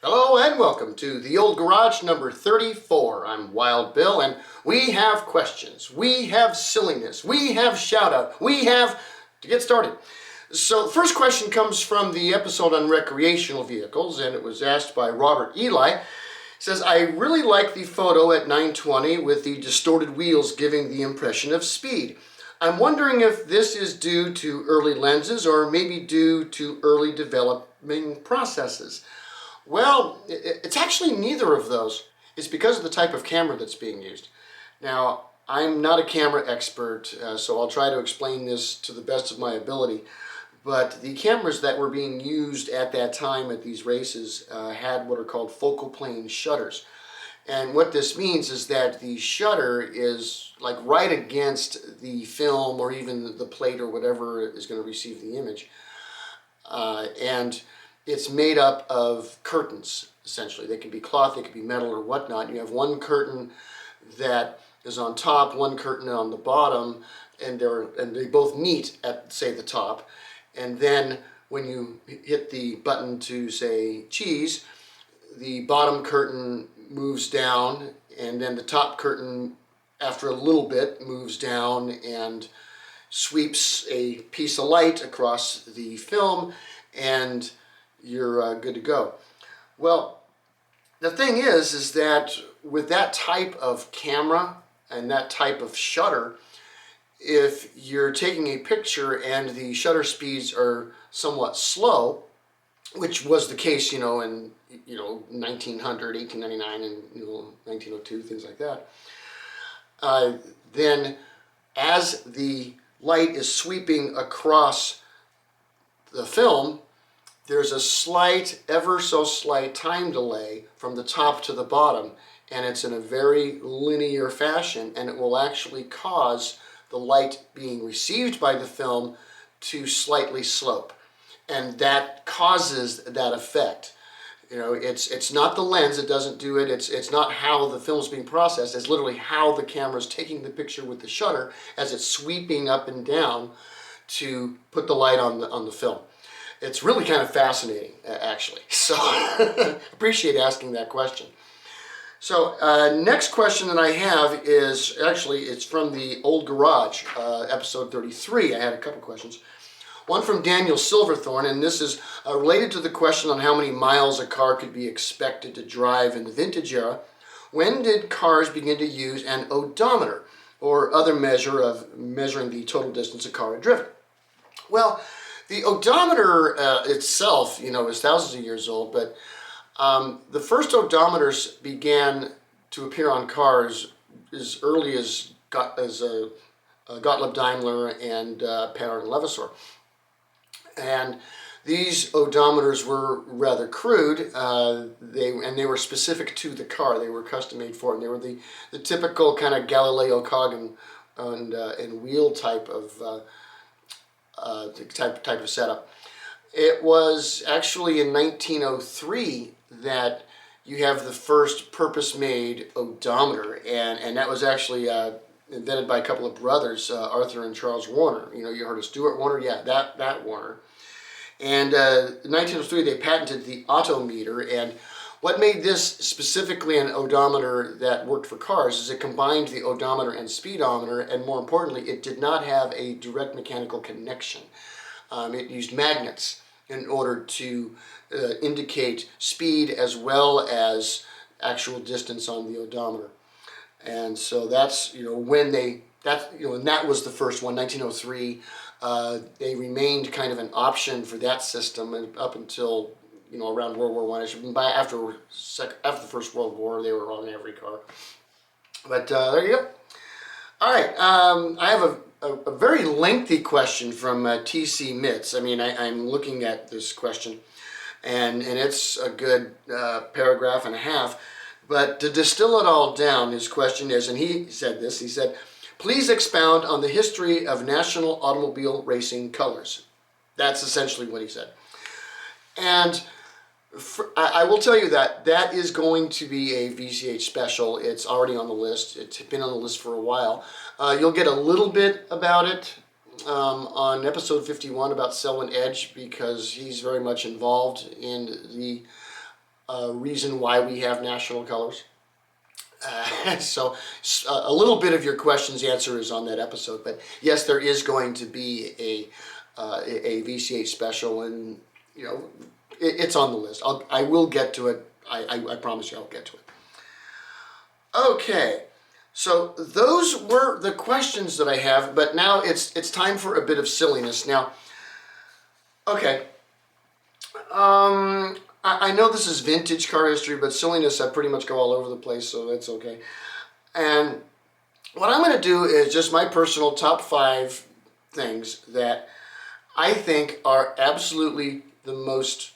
Hello and welcome to the Old Garage number 34. I'm Wild Bill and we have questions, we have silliness, we have shout out, we have to get started. So the first question comes from the episode on recreational vehicles and it was asked by Robert Eli. It says, I really like the photo at 920 with the distorted wheels giving the impression of speed. I'm wondering if this is due to early lenses or maybe due to early developing processes. Well, it's actually neither of those. It's because of the type of camera that's being used. Now, I'm not a camera expert, so I'll try to explain this to the best of my ability. But the cameras that were being used at that time at these races had what are called focal plane shutters. And what this means is that the shutter is like right against the film or even the plate or whatever is going to receive the image. And it's made up of curtains, essentially. They can be cloth, they can be metal or whatnot. You have one curtain that is on top, one curtain on the bottom, and they both meet at, say, the top. And then when you hit the button to say cheese, the bottom curtain moves down, and then the top curtain, after a little bit, moves down and sweeps a piece of light across the film, and you're good to go. Well, the thing is that with that type of camera and that type of shutter, if you're taking a picture and the shutter speeds are somewhat slow, which was the case, in 1900, 1899, and 1902, things like that, then as the light is sweeping across the film, there's a slight, ever so slight time delay from the top to the bottom, and it's in a very linear fashion, and it will actually cause the light being received by the film to slightly slope, and that causes that effect. It's not the lens that doesn't do it. It's not how the film is being processed. It's literally how the camera is taking the picture with the shutter as it's sweeping up and down to put the light on the film. It's really kind of fascinating, actually. So, appreciate asking that question. So, next question that I have is, actually, it's from the Old Garage, episode 33. I had a couple questions. One from Daniel Silverthorne, and this is related to the question on how many miles a car could be expected to drive in the vintage era. When did cars begin to use an odometer, or other measure of measuring the total distance a car had driven? Well, the odometer itself, is thousands of years old, but the first odometers began to appear on cars as early as Gottlieb Daimler and Panhard and Levasseur. And these odometers were rather crude. They were specific to the car. They were custom made for it. And they were the typical kind of Galileo cog and wheel type of type of setup. It was actually in 1903 that you have the first purpose-made odometer, and that was actually invented by a couple of brothers, Arthur and Charles Warner. You heard of Stuart Warner? Yeah, that Warner. And in 1903 they patented the odometer, and what made this specifically an odometer that worked for cars is it combined the odometer and speedometer, and more importantly, it did not have a direct mechanical connection. It used magnets in order to indicate speed as well as actual distance on the odometer. And so that's, and that was the first one, 1903. They remained kind of an option for that system and up until around World War I. After the First World War, they were on every car. But there you go. All right, I have a very lengthy question from T.C. Mitz. I'm looking at this question, and it's a good paragraph and a half. But to distill it all down, his question is, and he said this, he said, please expound on the history of national automobile racing colors. That's essentially what he said. And I will tell you that that is going to be a VCH special. It's already on the list. It's been on the list for a while. You'll get a little bit about it on episode 51 about Selwyn Edge, because he's very much involved in the reason why we have national colors. So a little bit of your question's answer is on that episode. But yes, there is going to be a VCH special, and you know, it's on the list. I will get to it. I promise you I'll get to it. Okay, so those were the questions that I have, but now it's time for a bit of silliness. Now, okay, I know this is vintage car history, but silliness, I pretty much go all over the place, so that's okay. And what I'm going to do is just my personal top 5 things that I think are absolutely the most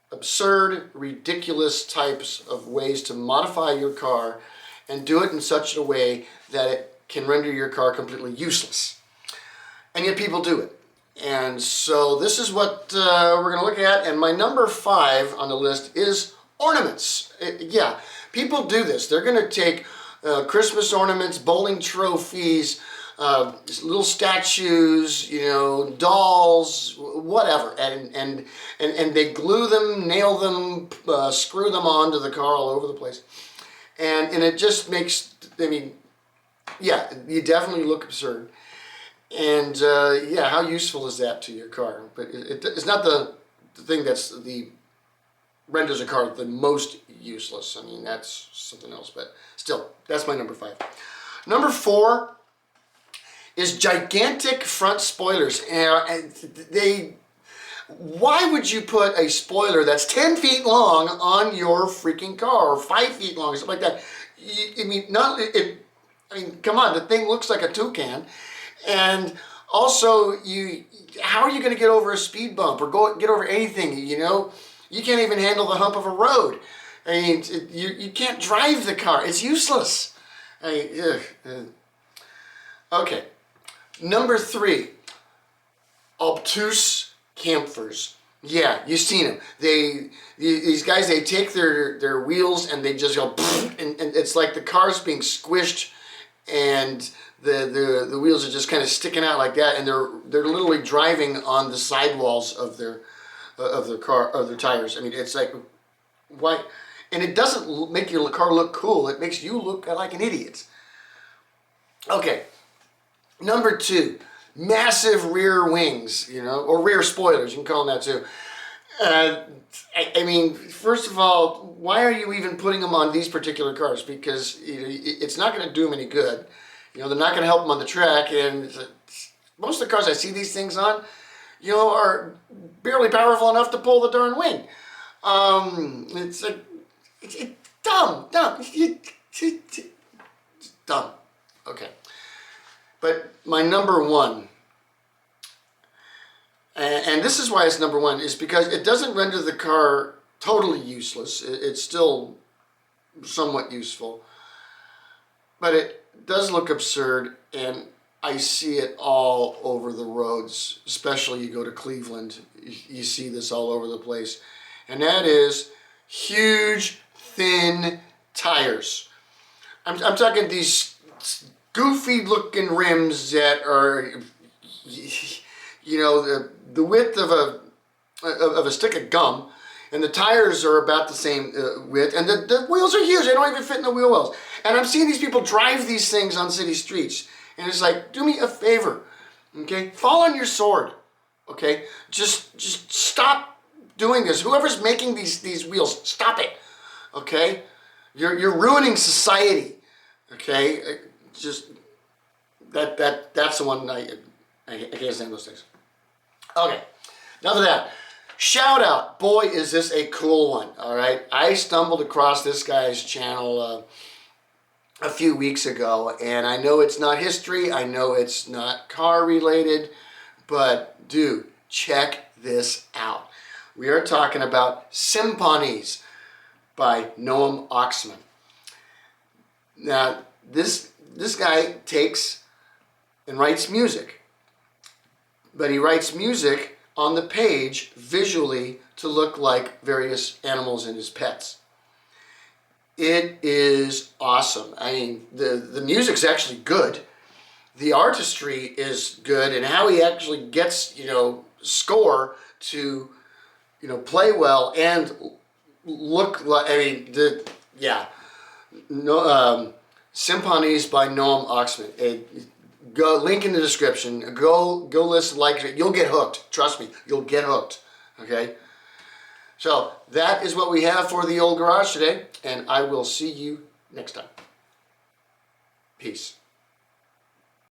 absurd, ridiculous types of ways to modify your car and do it in such a way that it can render your car completely useless. And yet people do it. And so this is what we're going to look at. And my number 5 on the list is ornaments. Yeah, people do this. They're going to take Christmas ornaments, bowling trophies, little statues, you know, dolls, whatever, and they glue them, nail them, screw them onto the car all over the place, and it just makes, I mean, yeah, you definitely look absurd, and yeah, how useful is that to your car? But it's not the thing that's renders a car the most useless. I mean, that's something else, but still, that's my number 5. Number 4 is gigantic front spoilers. And why would you put a spoiler that's 10 feet long on your freaking car, or 5 feet long, or something like that? I mean, come on, the thing looks like a toucan. And also, how are you going to get over a speed bump or get over anything, you know? You can't even handle the hump of a road. I mean, you can't drive the car. It's useless. Okay. Number 3, obtuse campers. Yeah, you've seen them. These guys, they take their wheels and they just go, and it's like the car's being squished, and the wheels are just kind of sticking out like that, and they're literally driving on the sidewalls of their car, of their tires. I mean, it's like, why? And it doesn't make your car look cool. It makes you look like an idiot. Okay. Number 2, massive rear wings, you know, or rear spoilers, you can call them that too. I mean, first of all, why are you even putting them on these particular cars? Because it's not going to do them any good. You know, they're not going to help them on the track, and most of the cars I see these things on, you know, are barely powerful enough to pull the darn wing. It's like, it's dumb. Dumb. Okay. But my number 1, and this is why it's number 1, is because it doesn't render the car totally useless. It's still somewhat useful, but it does look absurd, and I see it all over the roads, especially you go to Cleveland, you see this all over the place, and that is huge, thin tires. I'm talking these goofy looking rims that are, you know, the width of a stick of gum, and the tires are about the same width, and the wheels are huge. They don't even fit in the wheel wells. And I'm seeing these people drive these things on city streets, and it's like, do me a favor, okay? Fall on your sword, okay? Just stop doing this. Whoever's making these wheels, stop it, okay? You're ruining society, okay? Just that's the one I can't stand those things. Okay, enough of that. Shout out, boy, is this a cool one. All right, I stumbled across this guy's channel a few weeks ago, and I know it's not history, I know it's not car related, but dude, check this out. We are talking about Sympawnies by Noam Oxman. Now, this guy takes and writes music, but he writes music on the page visually to look like various animals and his pets. It is awesome. I mean, the music's actually good. The artistry is good, and how he actually gets, score to, play well and look like, no, Sympawnies by Noam Oxman. Go, link in the description. Go listen, like it. You'll get hooked. Trust me, you'll get hooked. Okay? So that is what we have for the old garage today, and I will see you next time. Peace.